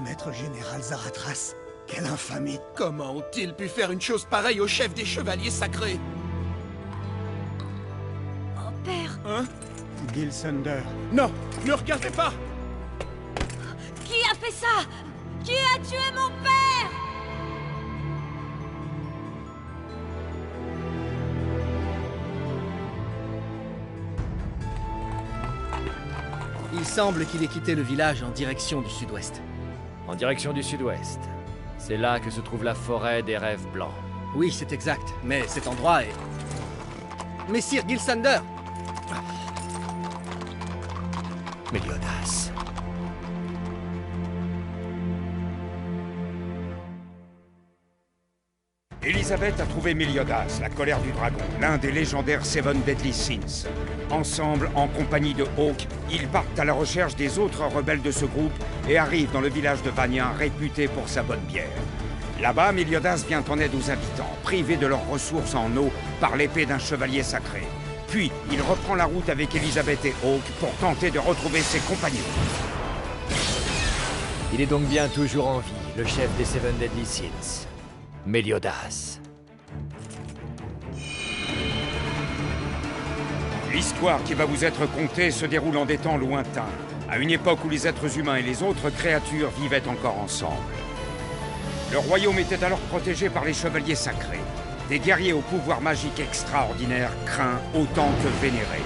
maître général Zaratras. Quelle infamie! Comment ont-ils pu faire une chose pareille au chef des chevaliers sacrés? Oh, père! Hein? Gilsunder. Non! Ne regardez pas! Qui a fait ça? Qui a tué mon père? Il semble qu'il ait quitté le village en direction du sud-ouest. En direction du sud-ouest. C'est là que se trouve la forêt des rêves blancs. Oui, c'est exact, mais cet endroit est... Messire Gilsunder! Méliodas. Elisabeth a trouvé Méliodas, la colère du dragon, l'un des légendaires Seven Deadly Sins. Ensemble, en compagnie de Hawk, ils partent à la recherche des autres rebelles de ce groupe et arrivent dans le village de Vania, réputé pour sa bonne bière. Là-bas, Méliodas vient en aide aux habitants, privés de leurs ressources en eau par l'épée d'un chevalier sacré. Puis, il reprend la route avec Elisabeth et Hawk pour tenter de retrouver ses compagnons. Il est donc bien toujours en vie, le chef des Seven Deadly Sins. Méliodas. L'histoire qui va vous être contée se déroule en des temps lointains, à une époque où les êtres humains et les autres créatures vivaient encore ensemble. Le royaume était alors protégé par les chevaliers sacrés, des guerriers au pouvoir magique extraordinaire, craints autant que vénérés.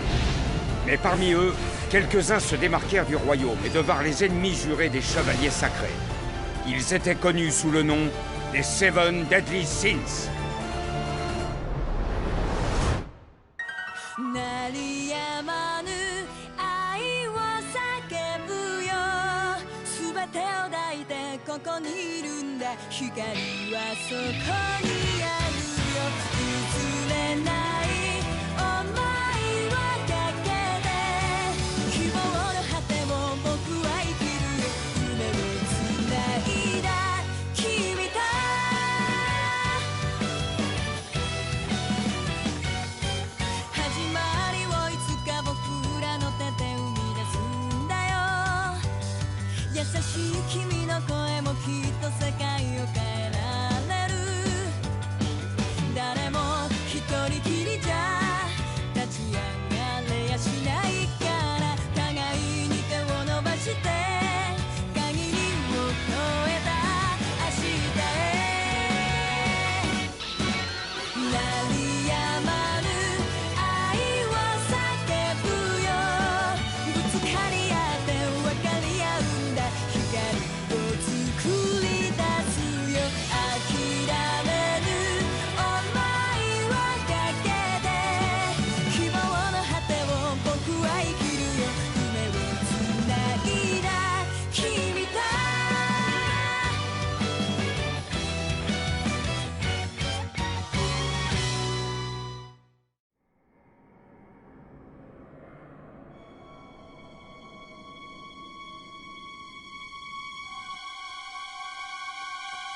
Mais parmi eux, quelques-uns se démarquèrent du royaume et devinrent les ennemis jurés des chevaliers sacrés. Ils étaient connus sous le nom des Seven Deadly Sins.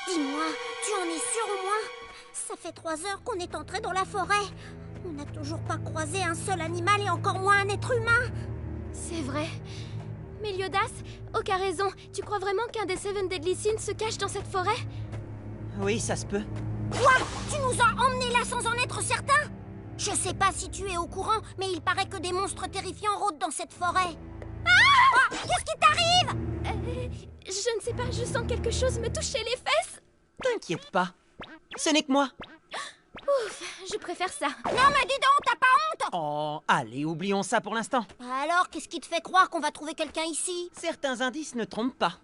Dis-moi, tu en es sûr au moins? Ça fait 3 heures qu'on est entré dans la forêt. On n'a toujours pas croisé un seul animal et encore moins un être humain. C'est vrai. Méliodas, Hawk a raison. Tu crois vraiment qu'un des Seven Deadly Sins se cache dans cette forêt? Oui, ça se peut. Quoi? Tu nous as emmenés là sans en être certain? Je sais pas si tu es au courant, mais il paraît que des monstres terrifiants rôdent dans cette forêt. Ah! Oh, qu'est-ce qui t'arrive? Je ne sais pas, je sens quelque chose me toucher les fesses. T'inquiète pas. Ce n'est que moi. Ouf, je préfère ça. Non mais dis donc, t'as pas honte? Oh, allez, oublions ça pour l'instant. Alors, qu'est-ce qui te fait croire qu'on va trouver quelqu'un ici? Certains indices ne trompent pas.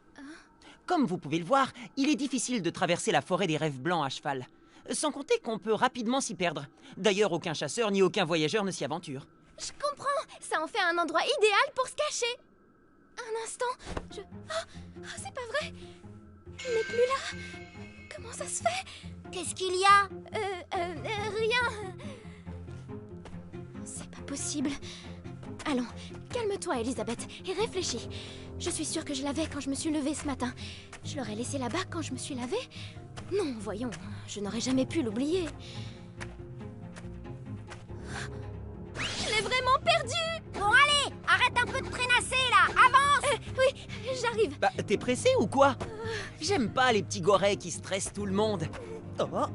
Comme vous pouvez le voir, il est difficile de traverser la forêt des rêves blancs à cheval. Sans compter qu'on peut rapidement s'y perdre. D'ailleurs, aucun chasseur ni aucun voyageur ne s'y aventure. Je comprends, ça en fait un endroit idéal pour se cacher. Un instant, Oh, c'est pas vrai. Il n'est plus là. Comment ça se fait? Qu'est-ce qu'il y a? Rien. C'est pas possible. Allons, calme-toi, Elisabeth, et réfléchis. Je suis sûre que je l'avais quand je me suis levée ce matin. Je l'aurais laissé là-bas quand je me suis lavée? Non, voyons, je n'aurais jamais pu l'oublier. Je l'ai vraiment perdu! Bon, allez, arrête un peu de traînasser, là. Avance! Oui, j'arrive. Bah, t'es pressé ou quoi? J'aime pas les petits gorets qui stressent tout le monde. Oh,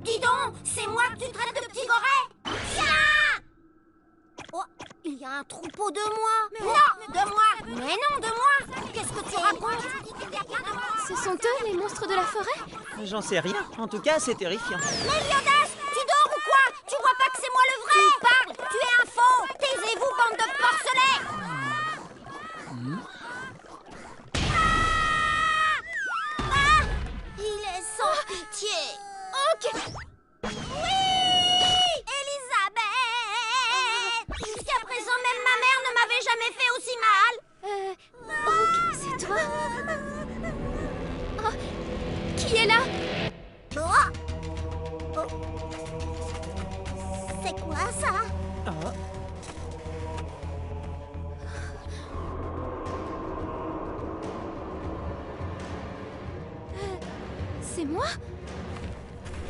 Dis donc, c'est moi que tu traites de petit goret. Tiens! Oh, il y a un troupeau de moi. Non, de moi. Mais non, de moi. Qu'est-ce que tu racontes? Ce sont eux, les monstres de la forêt? j'en sais rien. En tout cas, c'est terrifiant. Méliodas, tu dors ou quoi? Tu vois pas que c'est moi le vrai? Tu parles, tu es un faux. Taisez-vous, bande de porcelets. Ah! Il est sans pitié. Ok. Oui! Elisabeth! Jusqu'à présent, même ma mère ne m'avait jamais fait aussi mal. Ok, c'est toi? Oh, qui est là? Oh. Oh. C'est quoi ça? C'est moi?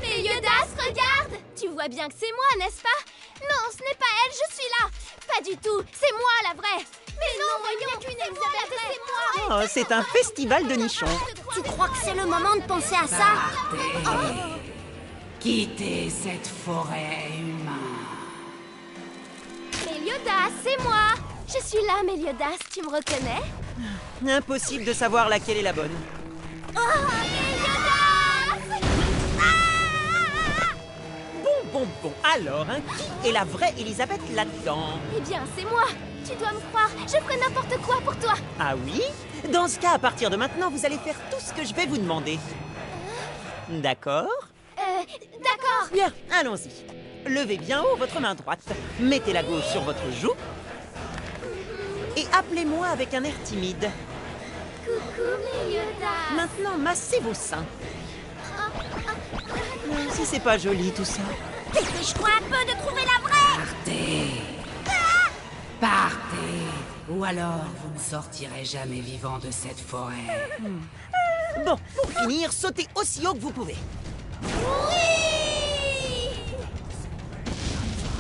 Méliodas, regarde! Tu vois bien que c'est moi, n'est-ce pas? Non, ce n'est pas elle, je suis là! Pas du tout, c'est moi la vraie! Mais non, voyons, c'est moi la vraie, c'est moi! Oh, c'est un festival de nichons. Tu crois que c'est le moment de penser à ça? Quittez cette forêt humaine. Méliodas, c'est moi! Je suis là, Méliodas, tu me reconnais? Impossible de savoir laquelle est la bonne. Bon, alors, hein, qui est la vraie Elisabeth là-dedans? Eh bien, c'est moi! Tu dois me croire, je ferai n'importe quoi pour toi! Ah oui? Dans ce cas, à partir de maintenant, vous allez faire tout ce que je vais vous demander. D'accord? D'accord! Bien, allons-y. Levez bien haut votre main droite, mettez la gauche sur votre joue et appelez-moi avec un air timide. Coucou, Méliodas! Maintenant, massez vos seins. Si c'est pas joli tout ça. Dépêche-toi un peu de trouver la vraie! Partez. Partez. Ou alors vous ne sortirez jamais vivant de cette forêt. Bon, pour finir, sautez aussi haut que vous pouvez. Oui!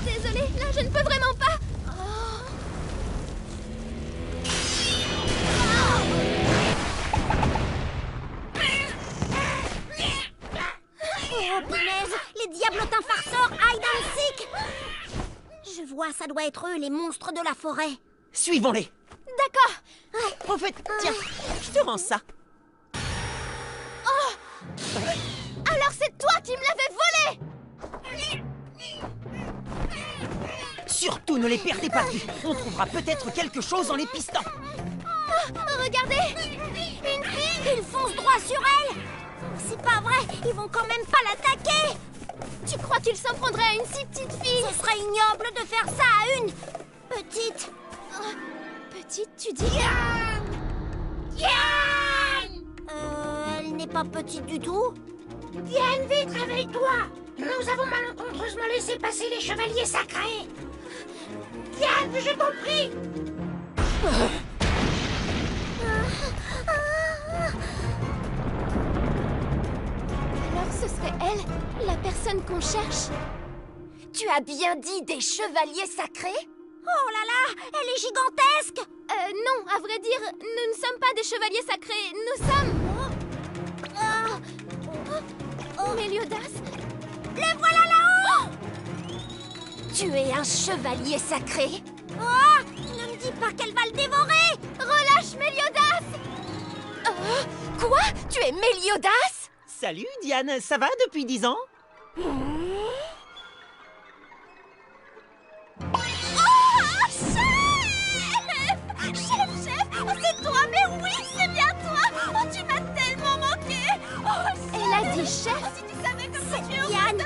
Désolée, là, je ne peux vraiment pas! Oh, punaise! Les diablotins farceurs hide and seek! Je vois, ça doit être eux, les monstres de la forêt. Suivons-les. D'accord! En fait, tiens, je te rends ça. Alors c'est toi qui me l'avais volé! Surtout ne les perdez pas de vue. On trouvera peut-être quelque chose en les pistant. Regardez! Une fille! Ils foncent droit sur elle! C'est pas vrai, ils vont quand même pas l'attaquer! Tu crois qu'ils s'en prendraient à une si petite fille? Ce serait ignoble de faire ça à une petite... Petite, tu dis? Elle n'est pas petite du tout? Diane, vite, réveille-toi! Nous avons malencontreusement laissé passer les chevaliers sacrés! Diane, je t'en prie! Alors ce serait elle, la personne qu'on cherche? Tu as bien dit des chevaliers sacrés? Oh là là, elle est gigantesque! Non, à vrai dire, nous ne sommes pas des chevaliers sacrés, nous sommes... Méliodas? Le voilà là-haut! Tu es un chevalier sacré? Oh! Ne me dis pas qu'elle va le dévorer! Relâche Méliodas! Quoi? Tu es Méliodas? Salut Diane, ça va depuis 10 ans? Chef! Oh, c'est toi, mais oui, c'est bien toi! Oh, tu m'as tellement manqué! Oh, elle a dit chef! Si tu savais comme ça, tu es Diane,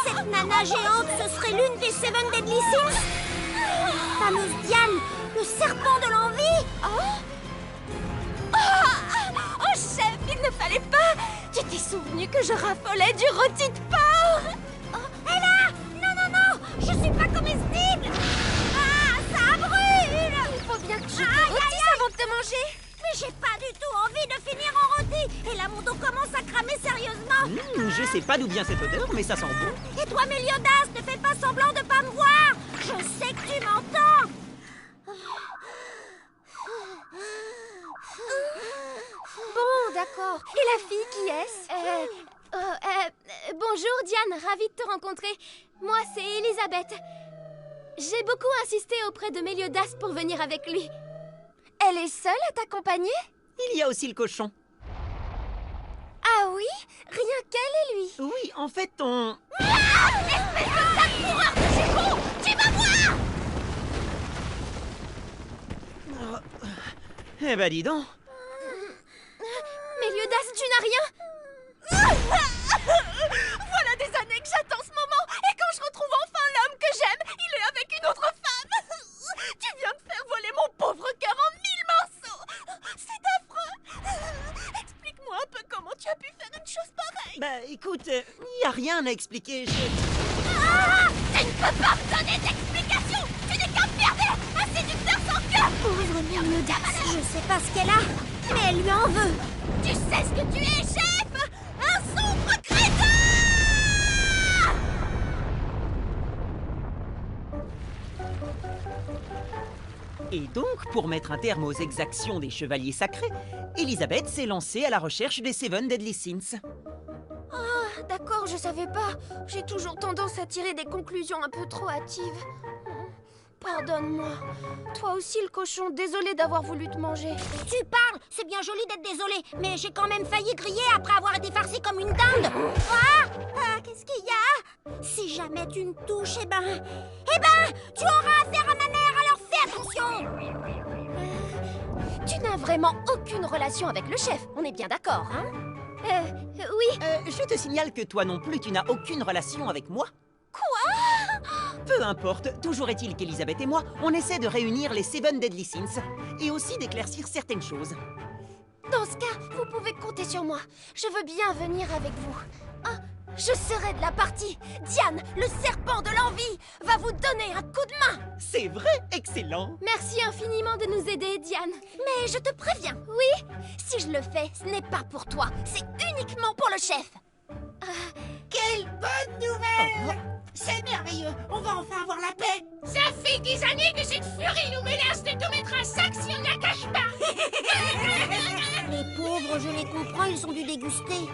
cette nana géante, ce serait l'une des Seven Deadly Sins? Fameuse Diane, le serpent de l'envie! Oh, chef, il ne fallait pas! Tu t'es souvenu que je raffolais du rôti de porc? Oh, elle a... Non, je suis pas comestible! Ah, ça brûle! Il faut bien que je te rôtisse avant de te manger! Mais j'ai pas du tout envie de finir en rôti! Et là, mon dos commence à cramer sérieusement! Je sais pas d'où vient cette odeur, mais ça sent bon. Et toi, Méliodas, ne fais pas semblant de pas me voir! Je sais que tu m'entends! Bon, d'accord. Et la fille, qui est-ce? Bonjour Diane, ravie de te rencontrer. Moi, c'est Elisabeth. J'ai beaucoup insisté auprès de Méliodas pour venir avec lui. Elle est seule à t'accompagner? Il y a aussi le cochon. Ah oui? Rien qu'elle et lui? Oui, en fait, on... Espèce de sale coureur de chez con! Tu vas voir! Eh ben, dis donc. Méliodas, tu n'as rien? Voilà des années que j'attends ce moment. Et quand je retrouve enfin l'homme que j'aime, il est avec une autre femme. Tu viens de faire voler mon pauvre cœur en 1000 morceaux. C'est affreux. Explique-moi un peu comment tu as pu faire une chose pareille. Bah, écoute, y a rien à expliquer. Tu ne peux pas me donner d'explication! Tu n'es qu'un pervers! Un séducteur sans cœur! Pauvre Méliodas. Je sais pas ce qu'elle a, mais elle lui en veut! Tu sais ce que tu es, chef! Un sombre crétin! Et donc, pour mettre un terme aux exactions des chevaliers sacrés, Elisabeth s'est lancée à la recherche des Seven Deadly Sins. Ah, d'accord, je savais pas. J'ai toujours tendance à tirer des conclusions un peu trop hâtives. Pardonne-moi. Toi aussi, le cochon, désolé d'avoir voulu te manger. Tu parles! C'est bien joli d'être désolé, mais j'ai quand même failli griller après avoir été farcie comme une dinde! Qu'est-ce qu'il y a? Si jamais tu me touches, eh ben, tu auras affaire à ma mère, alors fais attention! Tu n'as vraiment aucune relation avec le chef, on est bien d'accord, hein? Oui. Je te signale que toi non plus, tu n'as aucune relation avec moi. Quoi? Peu importe, toujours est-il qu'Elisabeth et moi, on essaie de réunir les Seven Deadly Sins et aussi d'éclaircir certaines choses. Dans ce cas, vous pouvez compter sur moi. Je veux bien venir avec vous. Ah, je serai de la partie. Diane, le serpent de l'envie, va vous donner un coup de main. C'est vrai, excellent. Merci infiniment de nous aider, Diane. Mais je te préviens, oui, si je le fais, ce n'est pas pour toi. C'est uniquement pour le chef. Quelle bonne nouvelle! C'est merveilleux, on va enfin avoir la paix! Ça fait des années que cette furie nous menace de tout mettre à sac si on ne la cache pas! Les pauvres, je les comprends, ils ont dû déguster.